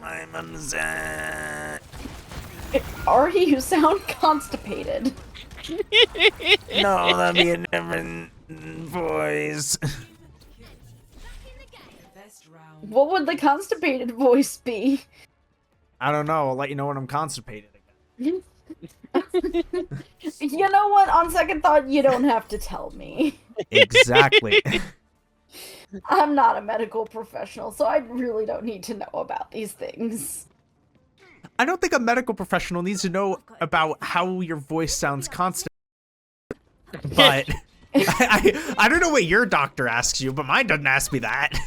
I'm upset. Ari, you sound constipated. No, that'd be a different voice. What would the constipated voice be? I don't know. I'll let you know when I'm constipated again. You know what? On second thought, you don't have to tell me. Exactly. I'm not a medical professional, so I really don't need to know about these things. I don't think a medical professional needs to know about how your voice sounds constant. But I don't know what your doctor asks you, but mine doesn't ask me that.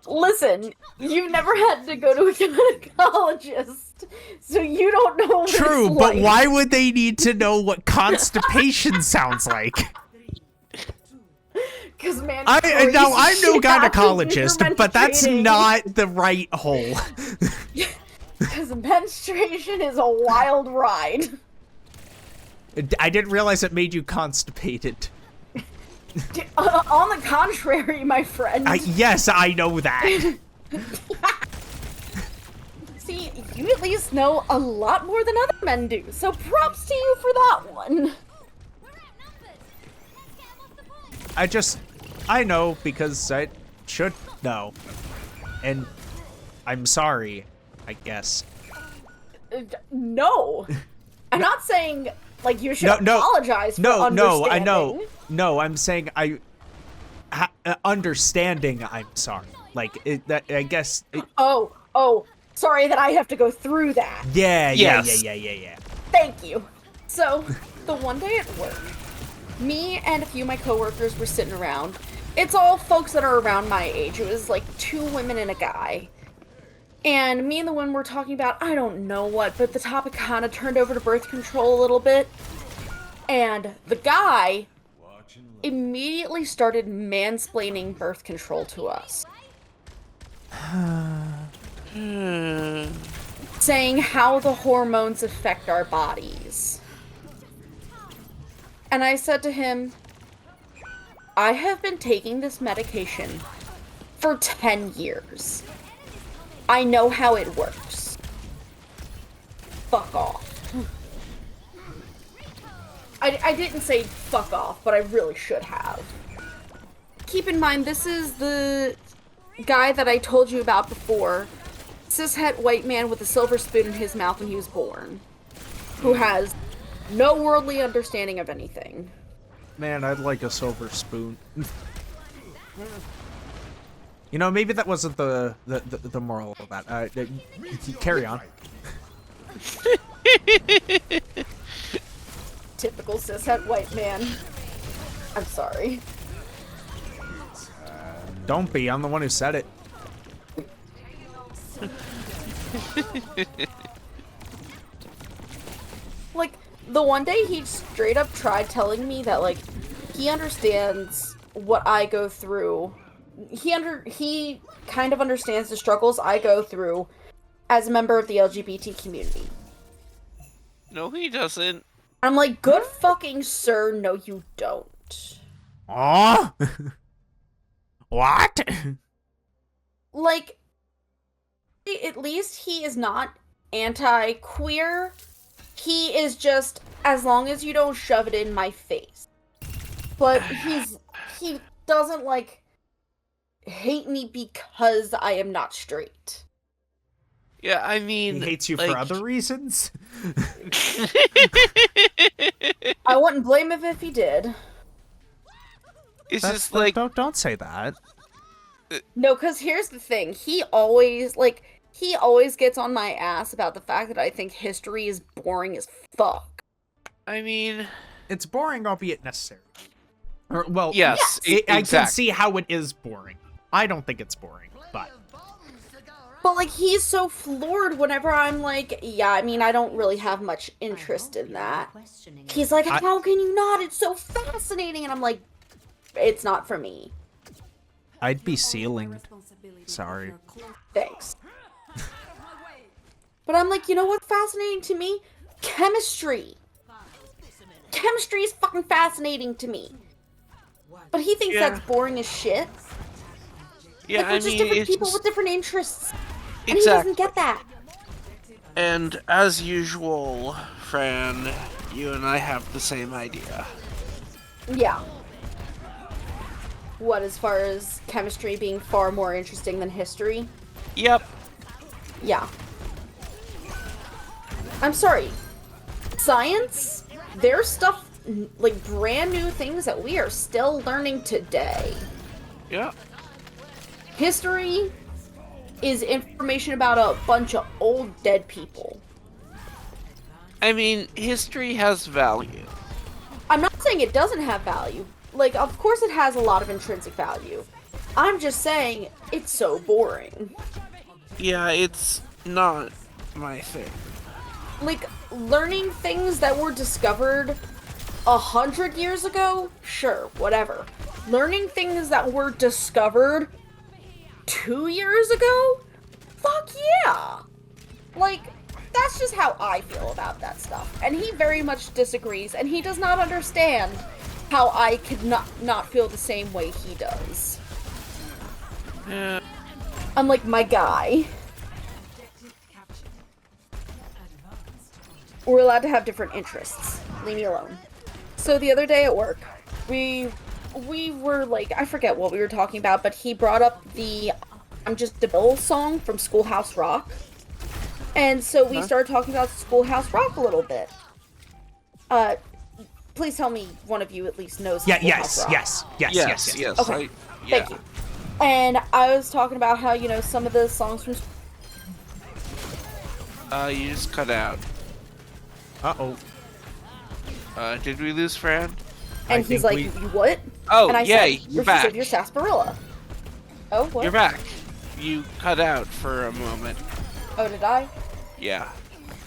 Listen, you've never had to go to a gynecologist, so you don't know what True, it's but like. why would they need to know what constipation sounds like? Because man, I'm no shit happens when you're gynecologist, but that's menstruating. not the right hole. Because menstruation is a wild ride. I didn't realize it made you constipated. On the contrary, my friend. Yes, I know that. See, you at least know a lot more than other men do, so props to you for that one. I know because I should know. And I'm sorry, I guess. No. I'm not saying, like, you should apologize for understanding. I know. No, I'm saying understanding I'm sorry. Like, I guess... Oh, sorry that I have to go through that. Yeah. Thank you. So, the one day at work, me and a few of my coworkers were sitting around. It's all folks that are around my age. It was like 2 women and a guy. And me and the one were talking about, I don't know what, but the topic kind of turned over to birth control a little bit. And the guy immediately started mansplaining birth control to us. Saying how the hormones affect our bodies. And I said to him, I have been taking this medication for 10 years. I know how it works. Fuck off. I didn't say fuck off, but I really should have. Keep in mind, this is the guy that I told you about before. Cishet white man with a silver spoon in his mouth when he was born. Who has no worldly understanding of anything. Man, I'd like a silver spoon. You know, maybe that wasn't the moral of that. Carry on. Typical cishet white man. I'm sorry. Don't be. I'm the one who said it. Like, the one day he straight up tried telling me that, like, he understands what I go through. He kind of understands the struggles I go through as a member of the LGBT community. No, he doesn't. I'm like, good fucking sir, no you don't. Aw? What? Like, at least he is not anti-queer. He is just, as long as you don't shove it in my face. But he doesn't, like, hate me because I am not straight. Yeah, I mean... He hates you like... for other reasons? I wouldn't blame him if he did. It's just like... Don't say that. No, because here's the thing. He always gets on my ass about the fact that I think history is boring as fuck. I mean... It's boring, albeit necessary. Or, well, yes, I can see how it is boring. I don't think it's boring, but... But, like, he's so floored whenever I'm like, yeah, I mean, I don't really have much interest in that. He's like, how can you not? It's so fascinating. And I'm like, it's not for me. I'd be sealing. Sorry. Thanks. But I'm like, you know what's fascinating to me? Chemistry. Chemistry is fucking fascinating to me. But he thinks that's boring as shit. Yeah, Like, we're I just mean, different it's people just, with different interests. And he exactly. doesn't get that. And as usual, Fran, you and I have the same idea. Yeah. What, as far as chemistry being far more interesting than history? Yep. Yeah. I'm sorry. Science? There's stuff, like, brand new things that we are still learning today. Yep. History is information about a bunch of old dead people. I mean, history has value. I'm not saying it doesn't have value. Like, of course it has a lot of intrinsic value. I'm just saying it's so boring. Yeah, it's not my thing. Like, learning things that were discovered 100 years ago? Sure, whatever. Learning things that were discovered 2 years ago? Fuck yeah! Like, that's just how I feel about that stuff. And he very much disagrees, and he does not understand how I could not feel the same way he does. Yeah. Unlike my guy. We're allowed to have different interests. Leave me alone. So the other day at work, we were like, I forget what we were talking about, but he brought up the I'm Just a Bill song from Schoolhouse Rock. And so we started talking about Schoolhouse Rock a little bit. Please tell me one of you at least knows Schoolhouse Rock. Yes. Okay, thank you. And I was talking about how, some of the songs from... You just cut out. Uh-oh. Did we lose Fran? And he's like, you what? Oh, and I yay, said, you're back. Your sarsaparilla. Oh, what? You're back. You cut out for a moment. Oh, did I? Yeah.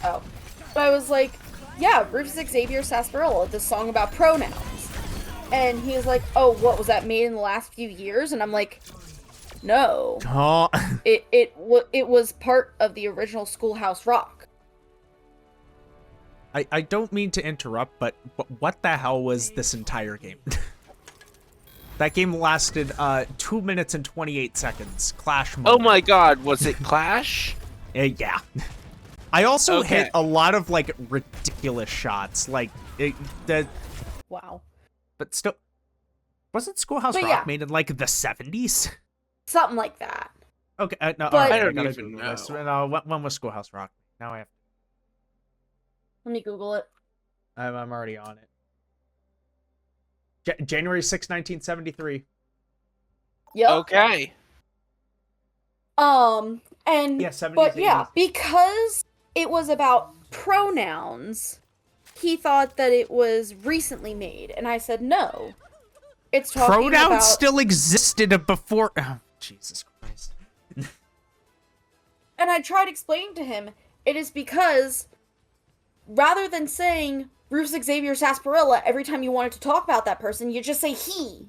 Oh. But I was like, yeah, Rufus Xavier Sarsaparilla, this song about pronouns. And he was like, oh, what, was that made in the last few years? And I'm like, no. Oh. It was part of the original Schoolhouse Rock. I don't mean to interrupt, but what the hell was this entire game? That game lasted 2 minutes and 28 seconds. Clash mode. Oh my god, was it Clash? Yeah. I also Okay. hit a lot of like ridiculous shots, like Wow. but still, wasn't Schoolhouse But Rock yeah. made in like the 70s? Something like that. Okay, no, But- all right, I don't gotta even Google know. this. No, when was Schoolhouse Rock? Now I have. Let me Google it. I'm already on it. January 6, 1973. Yep. Okay. And Yeah, 70s, but yeah, 80s. because it was about pronouns, he thought that it was recently made, and I said no. It's talking Pronouns about still existed before. Oh, Jesus Christ. And I tried explaining to him it is because rather than saying Rufus Xavier Sarsaparilla every time you wanted to talk about that person, you just say he.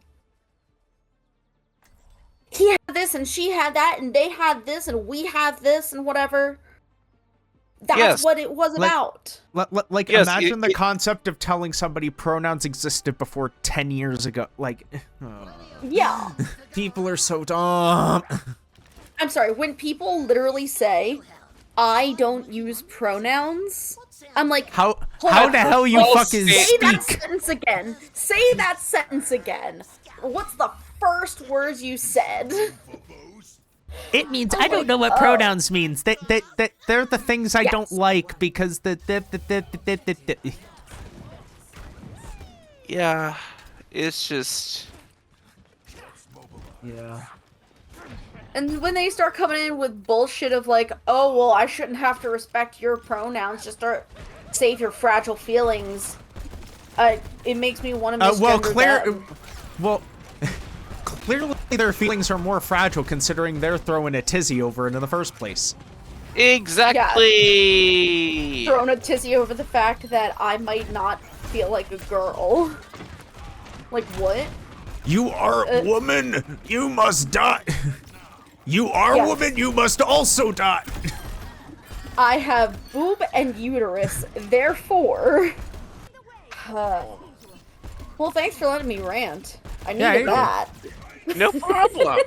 He had this and she had that and they had this and we have this and whatever. That's Yes. what it was Like- about. Like Yes, imagine the it- concept of telling somebody pronouns existed before 10 years ago. Like, Yeah. people are so dumb. I'm sorry, when people literally say, I don't use pronouns, I'm like, How Hold how on. the hell you Oh, fucking say that speak? sentence again. Say that sentence again. What's the first words you said? It means I'm I don't like, know what oh. pronouns means. That they're the things I Yes. don't like because the. Yeah. It's just. Yeah. And when they start coming in with bullshit of like, oh, well, I shouldn't have to respect your pronouns, just start save your fragile feelings. It makes me want to misgender them. Clearly their feelings are more fragile considering they're throwing a tizzy over it in the first place. Exactly! Throwing a tizzy over the fact that I might not feel like a girl. Like, what? You are a woman. You must die. You are Yes. a woman. You must also die. I have boob and uterus, therefore... well, thanks for letting me rant. I needed Yeah, that. No problem.